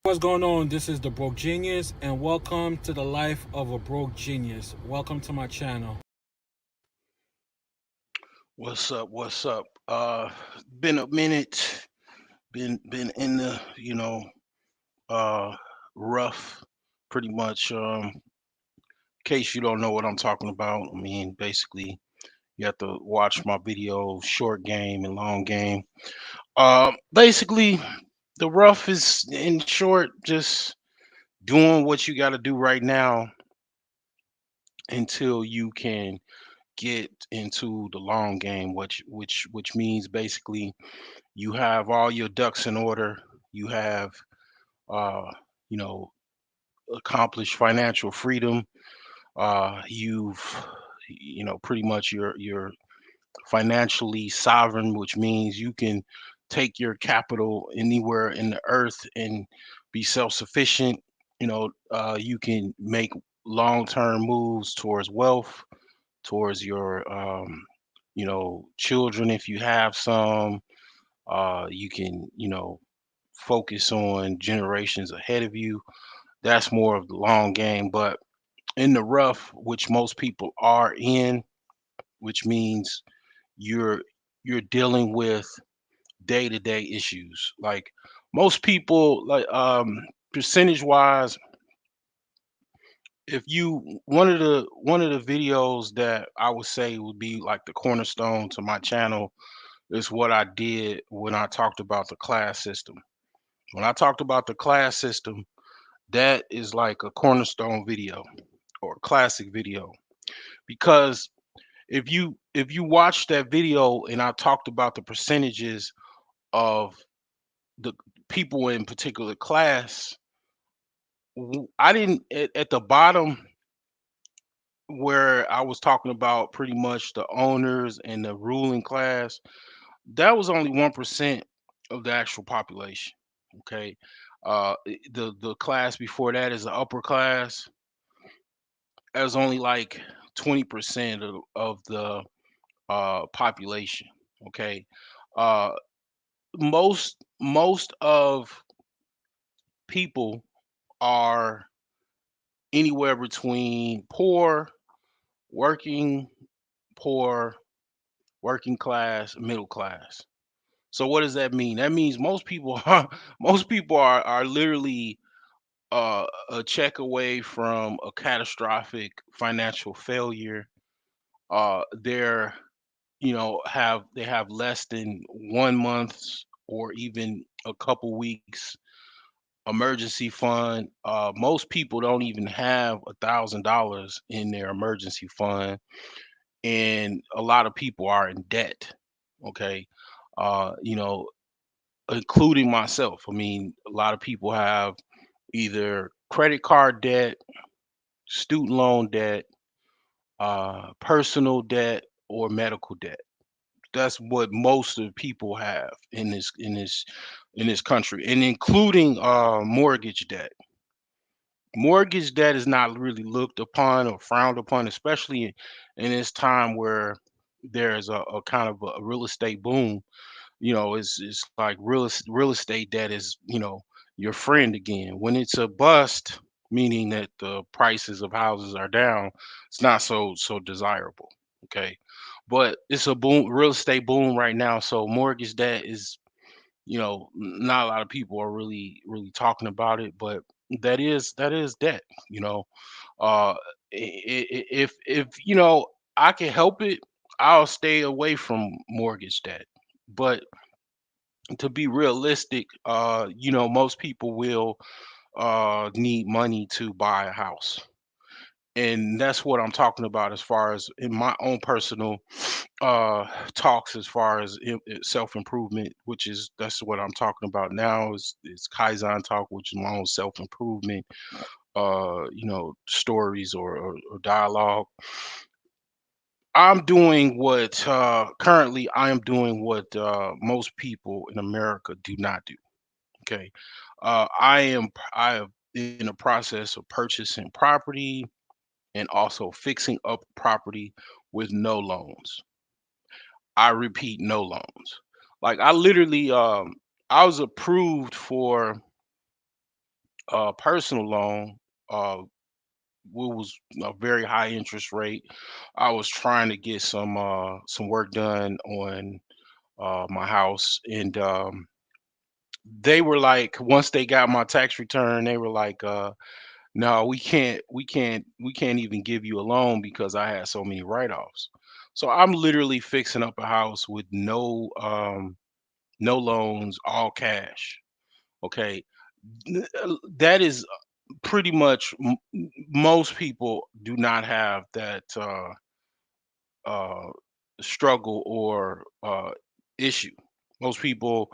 What's going on? This is the Broke Genius, and welcome to the life of a broke genius. Welcome to my channel. What's up? What's up? Been a minute. Been in the uh rough, pretty much. In case you don't know what I'm talking about, I mean basically you have to watch my video, short game and long game. Basically the rough is in short just doing what you got to do right now until you can get into the long game, which means basically you have all your ducks in order. You have, uh, you know, accomplished financial freedom. You've pretty much you're financially sovereign, which means you can take your capital anywhere in the earth and be self-sufficient. You can make long-term moves towards wealth, towards your, children if you have some. You can, focus on generations ahead of you. That's more of the long game. But in the rough, which most people are in, which means you're you're dealing with day-to-day issues. Like most people, like percentage wise, if you one of the videos that I would say would be like the cornerstone to my channel is what I did when I talked about the class system. When I talked about the class system, that is like a cornerstone video or a classic video because if you watch that video and I talked about the percentages of the people in particular class, I didn't at the bottom where I was talking about pretty much the owners and the ruling class, that was only 1% of the actual population. Okay. The class before that is the upper class. As only like 20% of the population. Okay. Uh, most of people are anywhere between poor, working, poor, working class, middle class. So what does that mean? That means most people most people are literally a check away from a catastrophic financial failure. They're they have less than 1 month or even a couple weeks emergency fund. Most people don't even have $1,000 in their emergency fund, and a lot of people are in debt. Okay, uh, you know, including myself. I mean, a lot of people have either credit card debt, student loan debt, personal debt, or medical debt. That's what most of the people have in this country, and including mortgage debt. Mortgage debt is not really looked upon or frowned upon, especially in this time where there's a kind of a real estate boom. It's like real estate debt is your friend again. When it's a bust, meaning that the prices of houses are down, it's not so desirable. Okay, but it's a boom, real estate boom right now. So mortgage debt is not a lot of people are really talking about it, but that is debt. You know, if I can help it, I'll stay away from mortgage debt. But to be realistic, most people will need money to buy a house. And that's what I'm talking about as far as in my own personal uh talks as far as self-improvement, which is that's what I'm talking about now is Kaizen talk, which is my own self-improvement stories or dialogue. I'm doing what currently I am doing what most people in America do not do. Okay. I am in the process of purchasing property and also fixing up property with no loans. I repeat, no loans. Like I literally I was approved for personal loan, uh, what was a very high interest rate. I was trying to get some work done on my house, and they were like, once they got my tax return, they were like, no, we can't even give you a loan because I had so many write-offs. So I'm literally fixing up a house with no loans, all cash. Okay. That is pretty much most people do not have that uh, struggle or issue. Most people,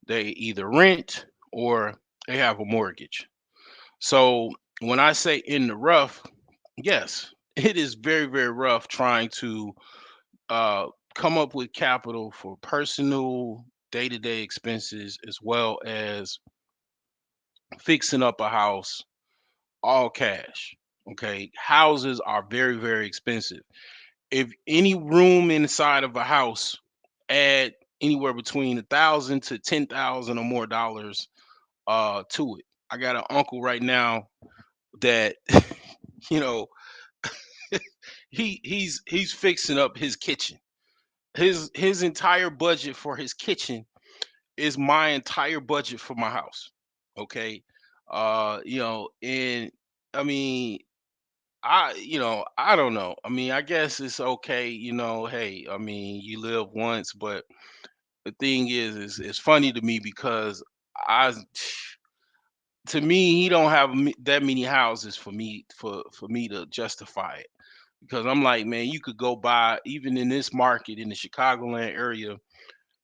they either rent or they have a mortgage. So when I say in the rough, yes, it is very, very rough trying to uh, come up with capital for personal day-to-day expenses as well as fixing up a house, all cash. Okay, houses are very, very expensive. If any room inside of a house add anywhere between 1,000 to 10,000 or more dollars to it. I got an uncle right now that you know he's fixing up his kitchen. His entire budget for his kitchen is my entire budget for my house. Okay. And I mean, I don't know. I mean, I guess it's okay, hey, I mean, you live once, but the thing is it's funny to me because I to me, he don't have that many houses for me to justify it. Because I'm like, man, you could go buy even in this market in the Chicagoland area,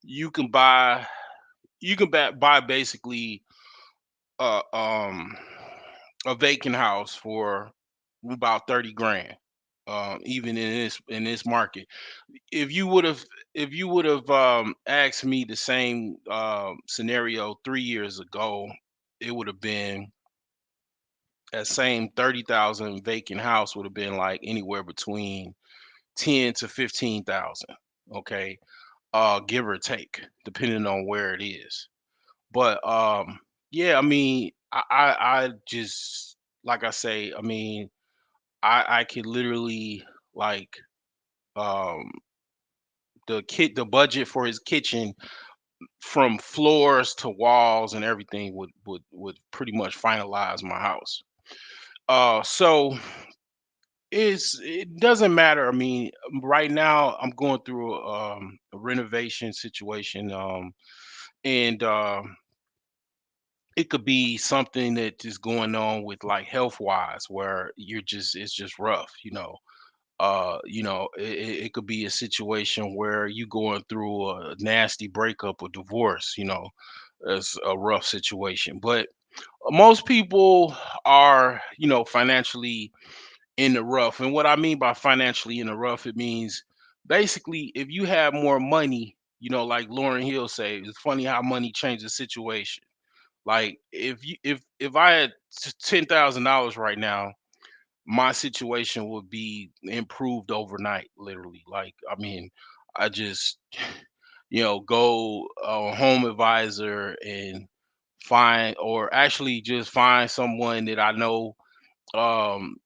you can buy buy basically uh um a vacant house for about 30 grand. Even in this market. If you would have asked me the same scenario 3 years ago, it would have been that same 30,000 vacant house would have been like anywhere between 10 to 15,000. Okay. Give or take, depending on where it is. But yeah, I mean, I just like I say, I mean, I could literally like um the budget for his kitchen from floors to walls and everything would pretty much finalize my house. So it doesn't matter. I mean, right now I'm going through a renovation situation, and it could be something that is going on with like health wise, where it's just rough, it could be a situation where you going through a nasty breakup or divorce. It's a rough situation, but most people are financially in the rough. And what I mean by financially in the rough, it means basically if you have more money, like Lauren Hill says, it's funny how money changes the situation. Like if I had $10,000 right now, my situation would be improved overnight, literally. Like, I mean, I just go home advisor and find, or actually just find someone that I know, um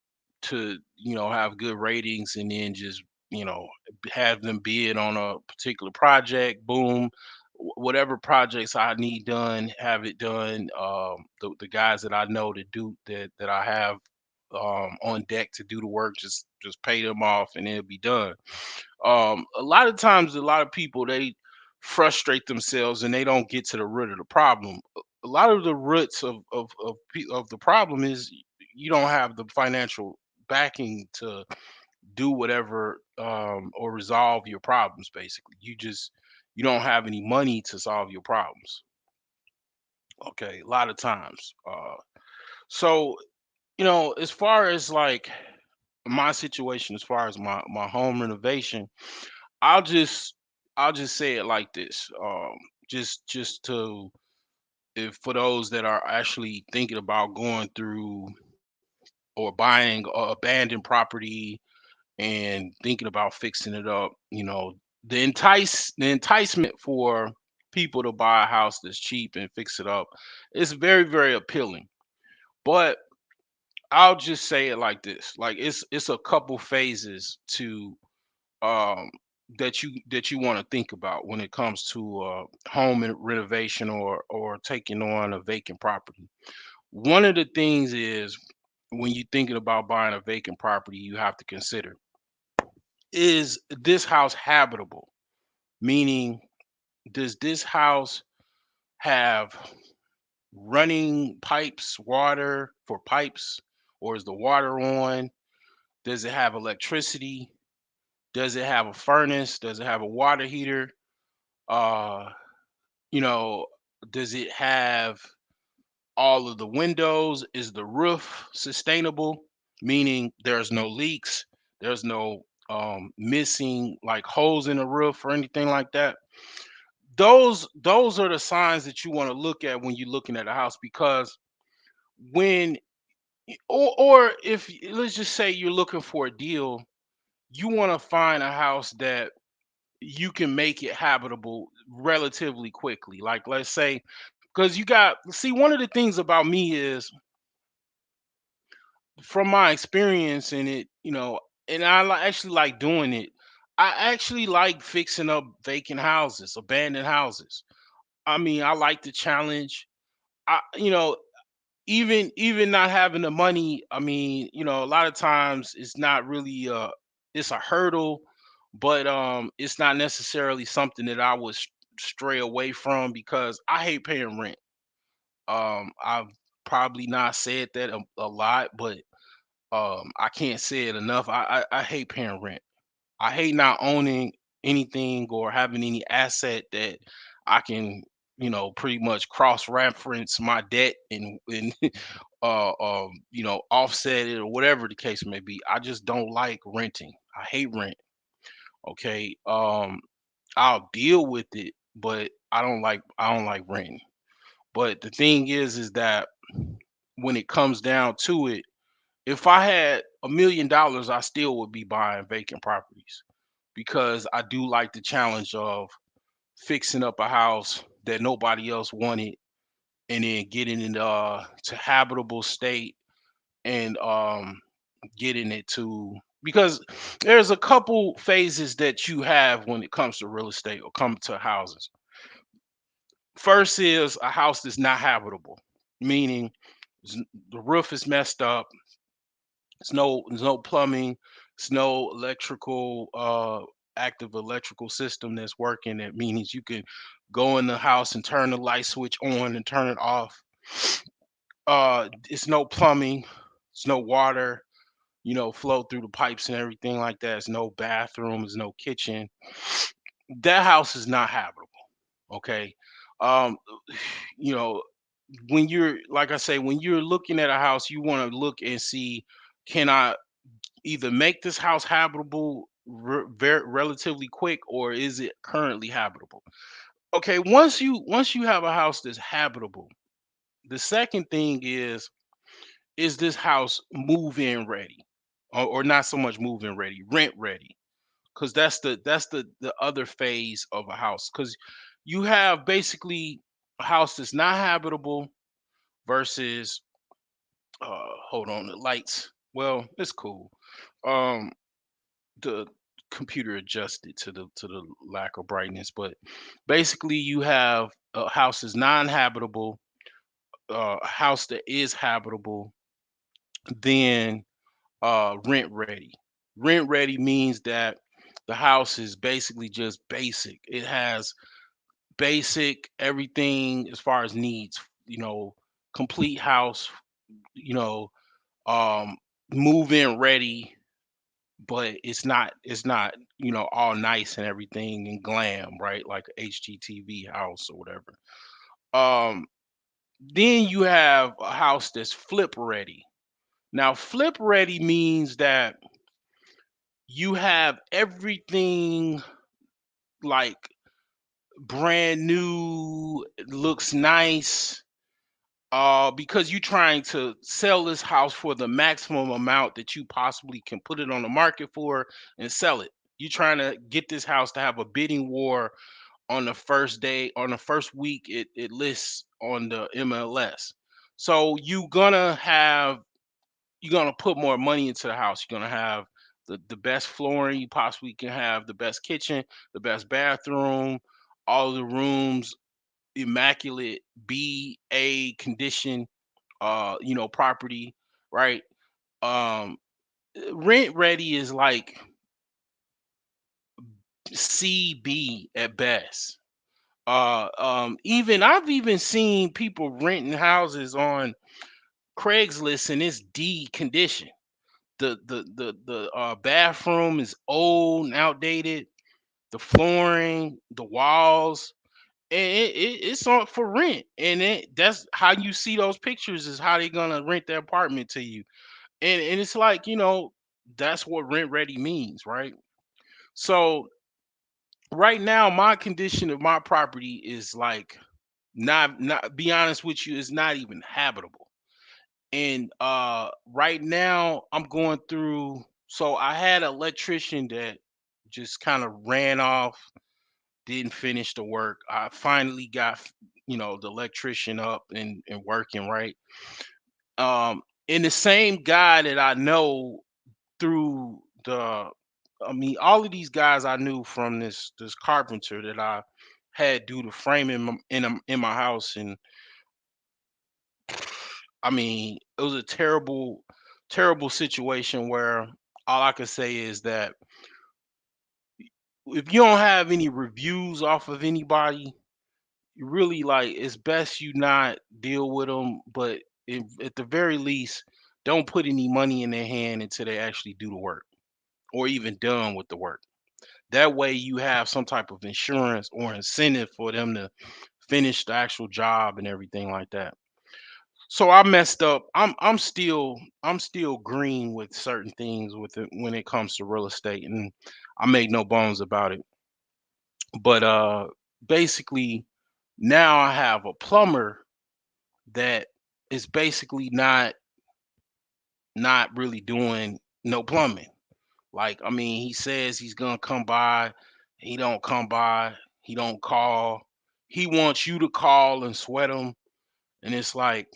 to have good ratings, and then just you know have them bid on a particular project. Boom. Whatever projects I need done, have it done. The guys that I know to do that I have on deck to do the work, just pay them off and it'll be done. A lot of times, a lot of people, they frustrate themselves and they don't get to the root of the problem. A lot of the roots of the problem is you don't have the financial backing to do whatever, or resolve your problems. Basically, you don't have any money to solve your problems. Okay, a lot of times. So as far as like my situation, as far as my home renovation, I'll just I'll just say it like this. Just to if for those that are actually thinking about going through or buying a abandoned property and thinking about fixing it up, the enticement for people to buy a house that's cheap and fix it up is very, very appealing. But I'll just say it like this: like it's a couple phases to um that you want to think about when it comes to home and renovation or taking on a vacant property. One of the things is when you're thinking about buying a vacant property, you have to consider, is this house habitable? Meaning, does this house have running pipes, water for pipes, or is the water on? Does it have electricity? Does it have a furnace? Does it have a water heater? Uh, you know, does it have all of the windows? Is the roof sustainable? Meaning there's no leaks, there's no missing like holes in the roof or anything like that. Those are the signs that you want to look at when you're looking at a house, because when or if let's just say you're looking for a deal, you want to find a house that you can make it habitable relatively quickly. Like let's say, because you got see, one of the things about me is, from my experience in it, and actually like doing it. I actually like fixing up vacant houses, abandoned houses. I mean, I like the challenge. Even not having the money, I mean, a lot of times it's not really it's a hurdle, but it's not necessarily something that I would stray away from, because I hate paying rent. I've probably not said that a lot, but I can't say it enough. I hate paying rent. I hate not owning anything or having any asset that I can, pretty much cross reference my debt and offset it or whatever the case may be. I just don't like renting. I hate rent. Okay. I'll deal with it, but I don't like renting. But the thing is that when it comes down to it, if I had $1 million, I still would be buying vacant properties, because I do like the challenge of fixing up a house that nobody else wanted, and then getting it to habitable state, and getting it to, because there's a couple phases that you have when it comes to real estate or come to houses. First is a house that's not habitable, meaning s- the roof is messed up. There's no plumbing. There's no electrical active electrical system that's working. That means you can go in the house and turn the light switch on and turn it off. It's no plumbing. It's no water. Flow through the pipes and everything like that. There's no bathroom. There's no kitchen. That house is not habitable. Okay. Um, you know, when you're like I say, when you're looking at a house, you want to look and see, can I either make this house habitable relatively quick, or is it currently habitable? Okay, once you have a house that's habitable, the second thing is this house move in ready, or not so much move in ready, rent ready, because that's the other phase of a house, because you have basically a house that's not habitable versus hold on, the lights, well, it's cool. Um the computer adjusted to the lack of brightness, but basically you have a house is non-habitable, a house that is habitable, then rent ready. Rent ready means that the house is basically just basic. It has basic everything as far as needs, you know, complete house, you know, um move in ready, but it's not all nice and everything and glam, right? Like a HGTV house or whatever. Um, then you have a house that's flip ready. Now, flip ready means that you have everything like brand new, it looks nice, because you're trying to sell this house for the maximum amount that you possibly can put it on the market for and sell it. You're trying to get this house to have a bidding war on the first day, on the first week it lists on the MLS. So you're gonna put more money into the house. You're gonna have the best flooring you possibly can have, the best kitchen, the best bathroom, all of the rooms immaculate BA condition, property, right? Um, Rent ready is like CB at best. Even I've even seen people renting houses on Craigslist and it's D condition. The bathroom is old and outdated. The flooring, the walls, and it's on for rent. And that's how you see those pictures is how they gonna rent their apartment to you. And it's like that's what rent ready means, right? So right now, my condition of my property is like not be honest with you, it's not even habitable. And right now I'm going through, so I had an electrician that just kind of ran off, didn't finish the work. I finally got the electrician up and working, right. And the same guy that I know through the I mean, all of these guys I knew from this carpenter that I had do the framing in my house. And I mean, it was a terrible situation where all I could say is that if you don't have any reviews off of anybody, you really like it's best you not deal with them. But at the very least, don't put any money in their hand until they actually do the work or even done with the work. That way you have some type of insurance or incentive for them to finish the actual job and everything like that. So I messed up. I'm still green with certain things with it when it comes to real estate, and I make no bones about it. But basically now I have a plumber that is basically not really doing no plumbing. Like, I mean, he says he's gonna come by, he don't come by, he don't call. He wants you to call and sweat him, and it's like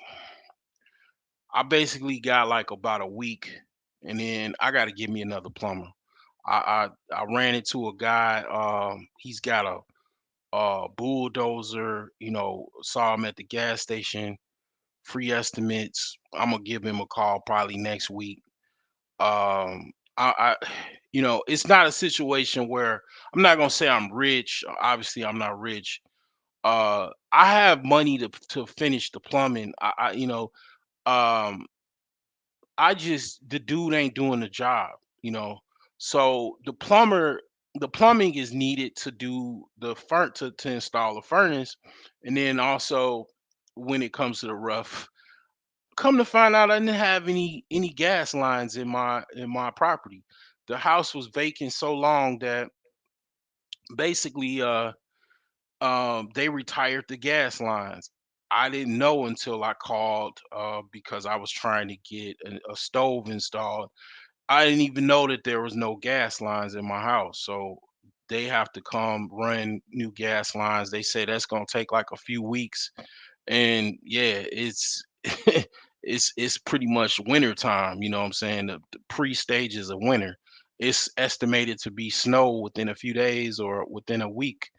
I basically got like about a week, and then I got to give me another plumber. I ran into a guy. He's got a bulldozer. Saw him at the gas station. Free estimates. I'm gonna give him a call probably next week. I it's not a situation where I'm not gonna say I'm rich. Obviously, I'm not rich. I have money to finish the plumbing. Um, I just the dude ain't doing the job. You know, so the plumbing is needed to do the to install the furnace, and then also when it comes to the rough. Come to find out, I didn't have any gas lines in my property. The house was vacant so long that basically they retired the gas lines. I didn't know until I called because I was trying to get a stove installed. I didn't even know that there was no gas lines in my house. So they have to come run new gas lines. They say that's gonna take like a few weeks. And yeah, it's pretty much winter time, you know what I'm saying? The pre-stages of winter. It's estimated to be snow within a few days or within a week,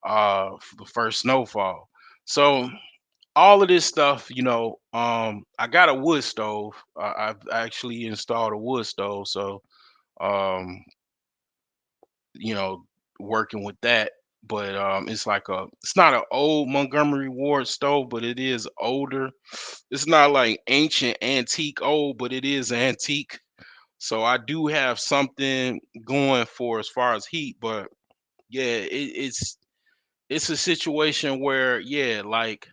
for the first snowfall. So all of this stuff, I got a wood stove. I've actually installed a wood stove, so um, you know, working with that. But it's not an old Montgomery Ward stove, but it is older. It's not like ancient antique old, but it is antique. So I do have something going for as far as heat. But yeah, it's a situation where, yeah, like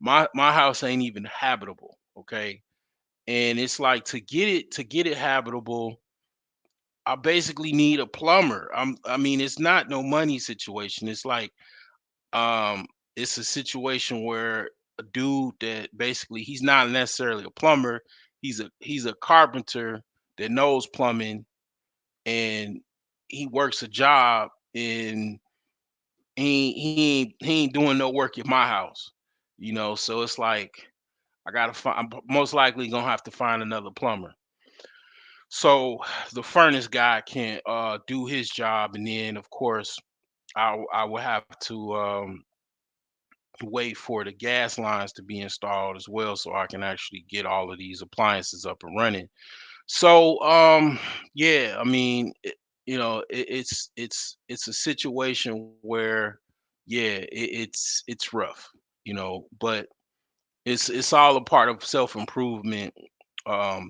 my house ain't even habitable, okay? And it's like to get it habitable, I basically need a plumber. I mean, it's not no money situation. It's like um it's a situation where a dude that basically he's not necessarily a plumber, he's a carpenter that knows plumbing, and he works a job, and he ain't doing no work at my house. So it's like I gotta find. I'm most likely gonna have to find another plumber. So the furnace guy can do his job, and then of course I will have to wait for the gas lines to be installed as well, so I can actually get all of these appliances up and running. So yeah, I mean, it's a situation where yeah, it's rough, but it's all a part of self improvement.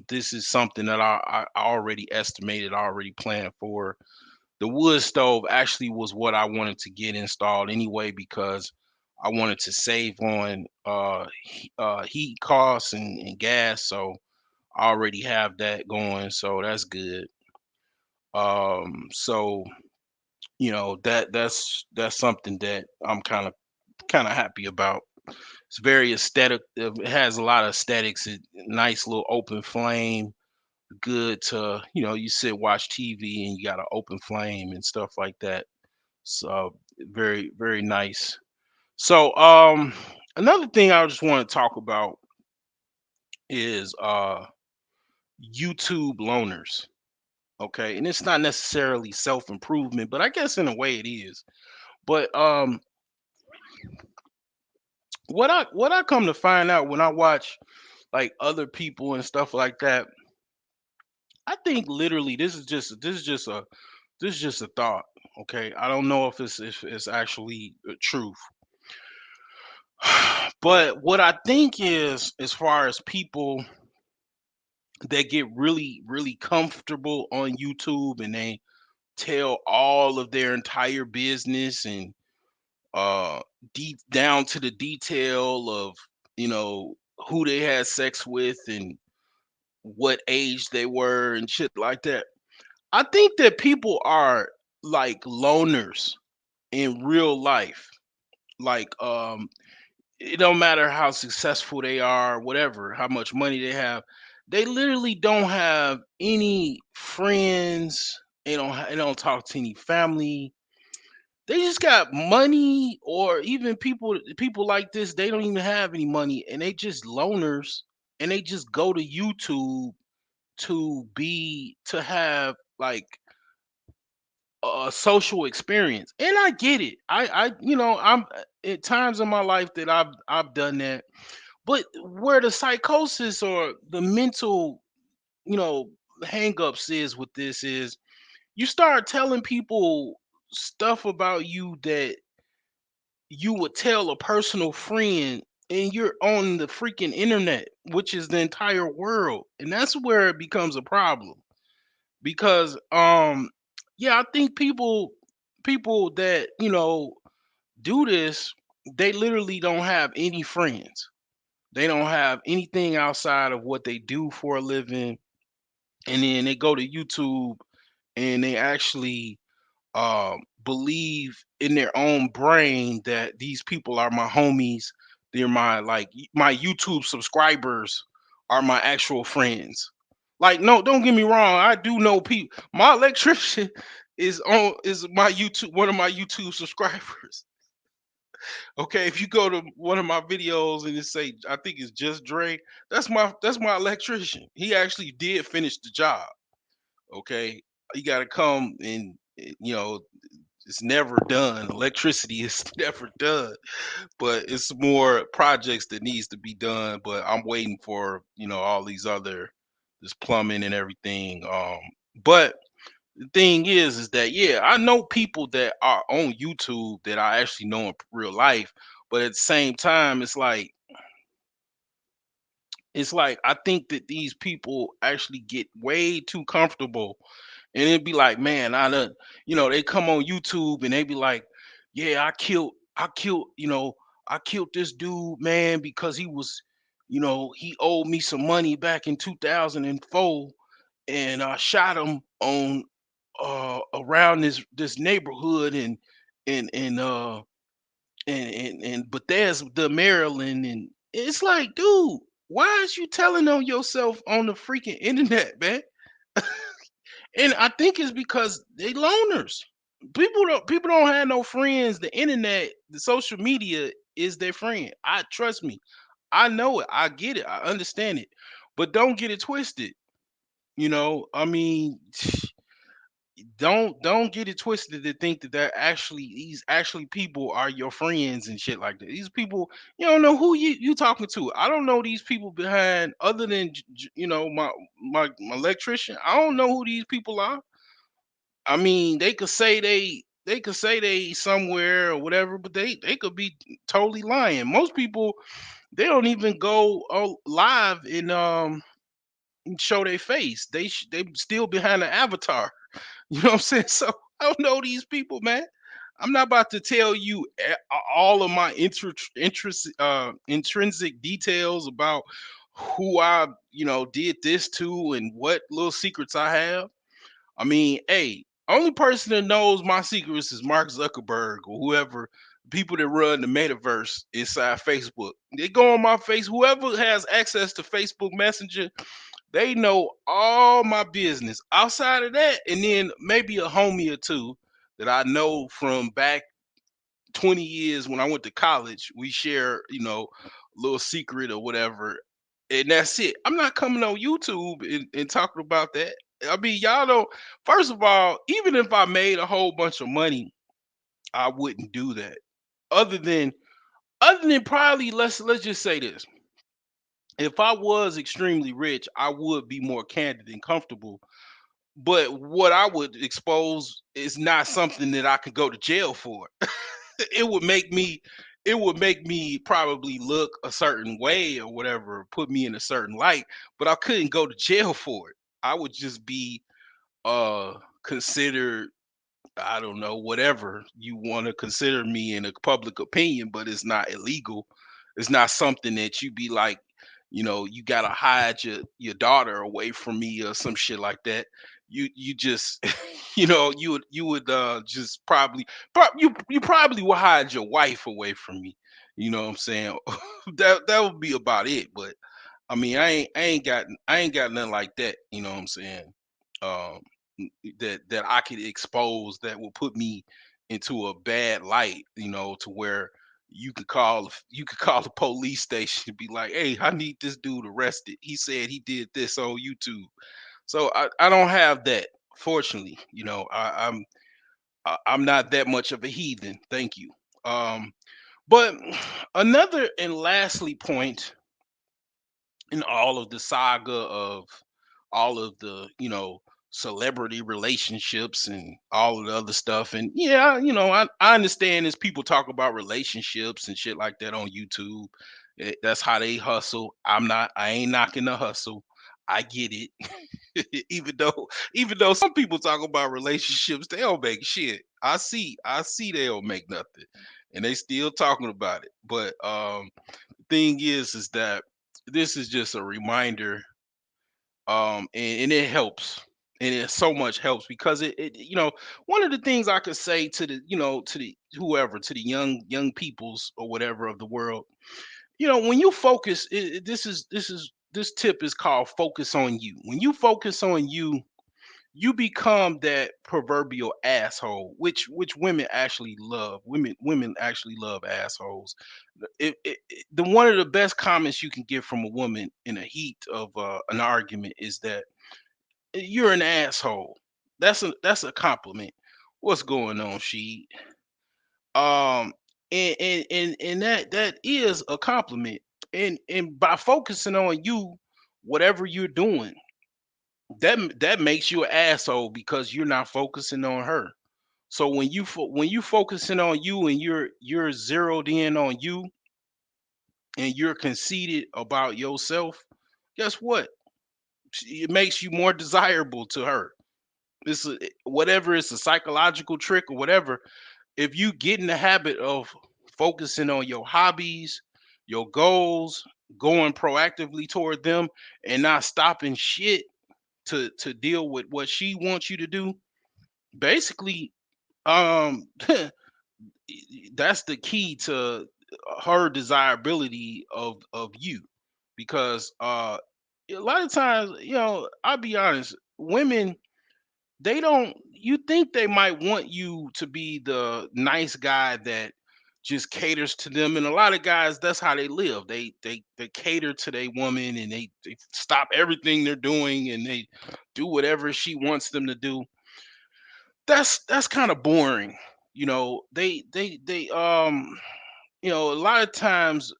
This is something that I already estimated, already planned for. The wood stove actually was what I wanted to get installed anyway because I wanted to save on heat costs and gas. So I already have that going, so that's good. So that's something that I'm kind of happy about. It's very aesthetic. It has a lot of aesthetics. Nice little open flame, good to you sit watch TV and you got an open flame and stuff like that. So very very nice. So another thing I just want to talk about is YouTube loners. Okay, and it's not necessarily self improvement, but I guess in a way it is. But what I come to find out when I watch like other people and stuff like that, I think literally this is just a thought. Okay, I don't know if it's actually truth, but what I think is, as far as people that get really really comfortable on YouTube and they tell all of their entire business and uh deep down to the detail of you know who they had sex with and what age they were and shit like that. I think that people are like loners in real life. Like it don't matter how successful they are, whatever, how much money they have. They literally don't have any friends. They don't talk to any family. They just got money, or even people like this, they don't even have any money and they just loners, and they just go to YouTube to have like a social experience. And I get it. I'm at times in my life that I've done that. But where the psychosis or the mental, you know, hangups is with this is you start telling people stuff about you that you would tell a personal friend, and you're on the freaking internet, which is the entire world. And that's where it becomes a problem. Because yeah, I think people that, do this, they literally don't have any friends. They don't have anything outside of what they do for a living. And then they go to YouTube and they actually believe in their own brain that these people are my homies. They're my YouTube subscribers are my actual friends. Like, no, don't get me wrong. I do know people. My electrician is my YouTube one of my YouTube subscribers. Okay, if you go to one of my videos and it say I think it's just Dre, that's my electrician. He actually did finish the job. Okay, you got to come and it's never done. Electricity is never done, but it's more projects that needs to be done. But I'm waiting for all these other this plumbing and everything. But the thing is that yeah, I know people that are on YouTube that I actually know in real life, but at the same time, it's like I think that these people actually get way too comfortable, and it'd be like, man, they come on YouTube and they be like, yeah, I killed this dude, man, because he owed me some money back in 2004, and I shot him on around this neighborhood and Bethesda, Maryland, and it's like, dude, why is you telling on yourself on the freaking internet, man? And I think it's because they loners. People don't have no friends. The internet, the social media is their friend. I trust me. I know it. I get it. I understand it. But don't get it twisted. I mean, don't get it twisted to think that these actually people are your friends and shit like that. These people, you don't know who you talking to. I don't know these people behind other than my electrician. I don't know who these people are. I mean, they could say they somewhere or whatever, but they could be totally lying. Most people, they don't even go live and show their face. They still behind the avatar. You know what I'm saying? So I don't know these people, man. I'm not about to tell you all of my intrinsic details about who I, did this to and what little secrets I have. I mean, hey, only person that knows my secrets is Mark Zuckerberg or whoever, people that run the metaverse inside Facebook. They go on my face. Whoever has access to Facebook Messenger, they know all my business. Outside of that, and then maybe a homie or two that I know from back 20 years when I went to college. We share, a little secret or whatever. And that's it. I'm not coming on YouTube and talking about that. I mean, y'all don't, first of all, even if I made a whole bunch of money, I wouldn't do that. Other than probably, let's just say this. If I was extremely rich, I would be more candid and comfortable. But what I would expose is not something that I could go to jail for. it would make me it would make me probably look a certain way or whatever, put me in a certain light, but I couldn't go to jail for it. I would just be considered, I don't know, whatever you want to consider me in a public opinion, but it's not illegal. It's not something that you be like, you gotta hide your daughter away from me or some shit like that. You just, you would just you probably will hide your wife away from me. You know what I'm saying? That would be about it. But I mean, I ain't got nothing like that. You know what I'm saying? Um, that I could expose that will put me into a bad light. To where you could call the police station and be like, "Hey, I need this dude arrested. He said he did this on YouTube." So I don't have that. Fortunately, I'm not that much of a heathen. Thank you. But another and lastly point in all of the saga of all of the celebrity relationships and all of the other stuff. And yeah, I understand as people talk about relationships and shit like that on YouTube. That's how they hustle. I ain't knocking the hustle. I get it. Even though some people talk about relationships, they don't make shit. I see they don't make nothing, and they still talking about it. But thing is that this is just a reminder, and it helps, and it so much helps because one of the things I could say to the whoever, to the young peoples or whatever of the world, when you focus, this tip is called focus on you. When you focus on you, you become that proverbial asshole, which women actually love. Women actually love assholes. The one of the best comments you can get from a woman in the heat of an argument is that you're an asshole. That's a compliment. What's going on, she? Um, and that is a compliment. And by focusing on you, whatever you're doing, that makes you an asshole because you're not focusing on her. So when you focusing on you and you're zeroed in on you and you're conceited about yourself, guess what? It makes you more desirable to her. Whatever, it's a psychological trick or whatever. If you get in the habit of focusing on your hobbies, your goals, going proactively toward them, and not stopping shit to deal with what she wants you to do, basically, um that's the key to her desirability of you. Because a lot of times, I'll be honest, women, they don't, you think they might want you to be the nice guy that just caters to them. And a lot of guys, that's how they live. They cater to their woman, and they stop everything they're doing and they do whatever she wants them to do. That's kind of boring. A lot of times,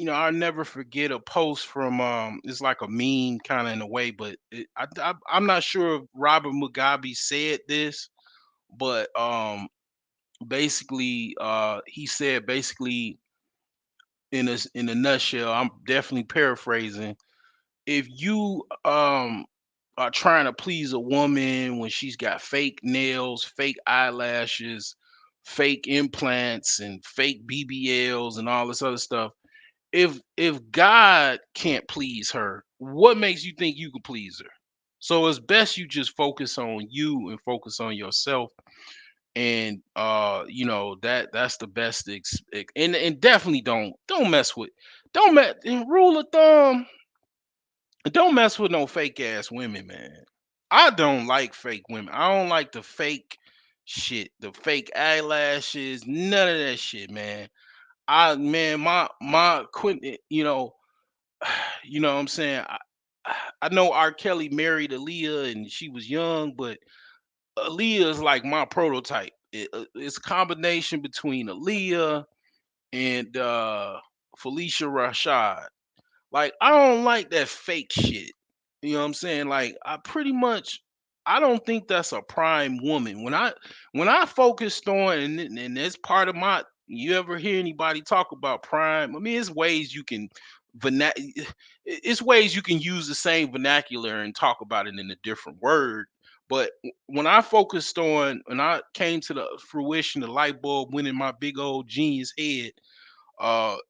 I'll never forget a post from, it's like a meme kind of in a way, but I'm not sure if Robert Mugabe said this, but basically, he said basically, in a nutshell, I'm definitely paraphrasing. If you are trying to please a woman when she's got fake nails, fake eyelashes, fake implants, and fake BBLs and all this other stuff, if God can't please her, what makes you think you can please her? So it's best you just focus on you and focus on yourself. And that's the best and definitely don't mess with, don't mess rule of thumb, don't mess with no fake ass women, man. I don't like fake women. I don't like the fake shit, the fake eyelashes, none of that shit, man. Man, my quit, what I'm saying. I know R. Kelly married Aaliyah and she was young, but Aaliyah is like my prototype. It's a combination between Aaliyah and Felicia Rashad. Like, I don't like that fake shit. You know what I'm saying? Like, I don't think that's a prime woman. When I focused on, and that's part of my, you ever hear anybody talk about prime? I mean, it's ways you can use the same vernacular and talk about it in a different word. But when I focused on, when I came to the fruition, the light bulb went in my big old genius head,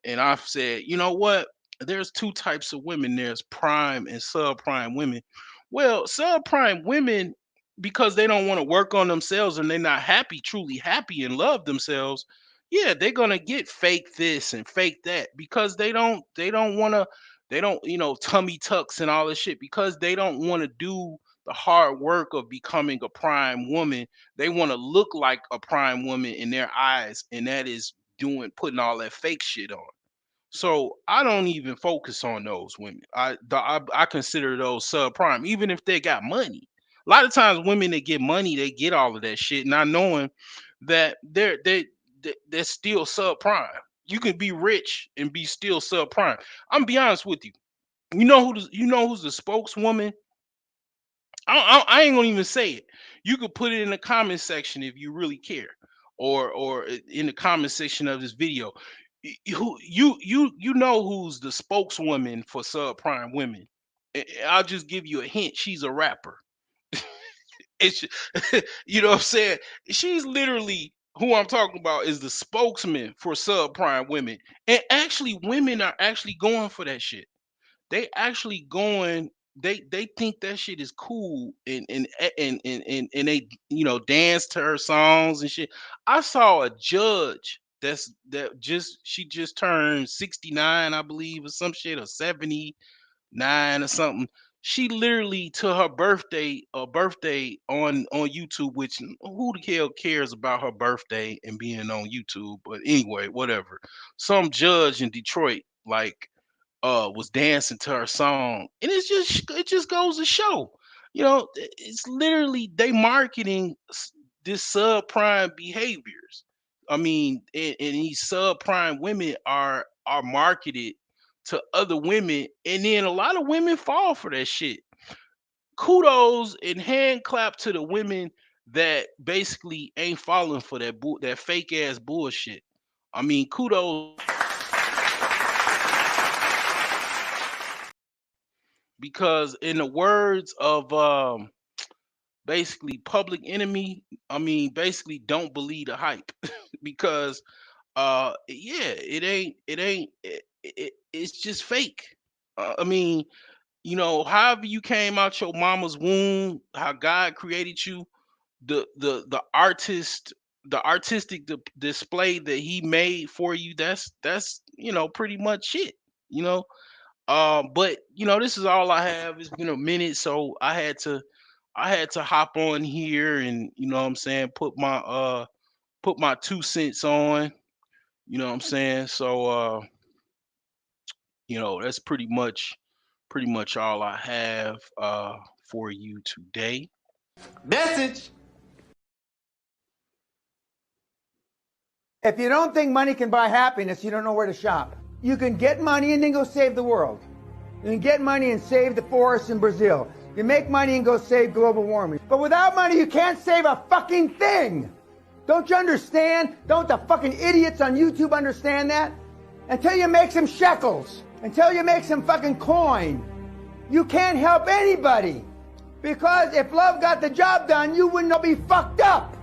and I've said, you know what? There's two types of women. There's prime and subprime women. Well, subprime women, because they don't want to work on themselves and they're not happy, truly happy and love themselves. Yeah, they're gonna get fake this and fake that because they don't want to, they don't, tummy tucks and all this shit, because they don't want to do the hard work of becoming a prime woman. They want to look like a prime woman in their eyes, and that is putting all that fake shit on. So I don't even focus on those women. I consider those subprime, even if they got money. A lot of times, women that get money, they get all of that shit, not knowing that they're still subprime. You can be rich and be still subprime. I'm be honest with you. You know who's the spokeswoman? I ain't gonna even say it. You could put it in the comment section if you really care, or in the comment section of this video. You know who's the spokeswoman for subprime women? I'll just give you a hint. She's a rapper. It's you know what I'm saying. She's literally who I'm talking about, is the spokesman for subprime women, and actually, women are actually going for that shit. They actually going, they think that shit is cool, and they, dance to her songs and shit. I saw a judge that just she just turned 69, I believe, or some shit, or 79 or something. She literally, to her birthday, on YouTube, which who the hell cares about her birthday and being on YouTube? But anyway, whatever. Some judge in Detroit, like, was dancing to her song, and it just goes to show, it's literally they marketing this subprime behaviors. I mean, and these subprime women are marketed to other women, and then a lot of women fall for that shit. Kudos and hand clap to the women that basically ain't falling for that fake ass bullshit. I mean, kudos, because in the words of, basically Public Enemy, I mean, basically, don't believe the hype. Because yeah, it's just fake. I mean, however you came out your mama's womb, how God created you, the artist, the artistic display that he made for you, that's pretty much it. you know but this is all I have. It's been a minute, so I had to hop on here and, what I'm saying, put my 2 cents on. You know what I'm saying? So that's pretty much all I have for you today. Message. If you don't think money can buy happiness, you don't know where to shop. You can get money and then go save the world. You can get money and save the forests in Brazil. You make money and go save global warming. But without money, you can't save a fucking thing. Don't you understand? Don't the fucking idiots on YouTube understand that? Until you make some shekels, until you make some fucking coin, you can't help anybody. Because if love got the job done, you wouldn't be fucked up.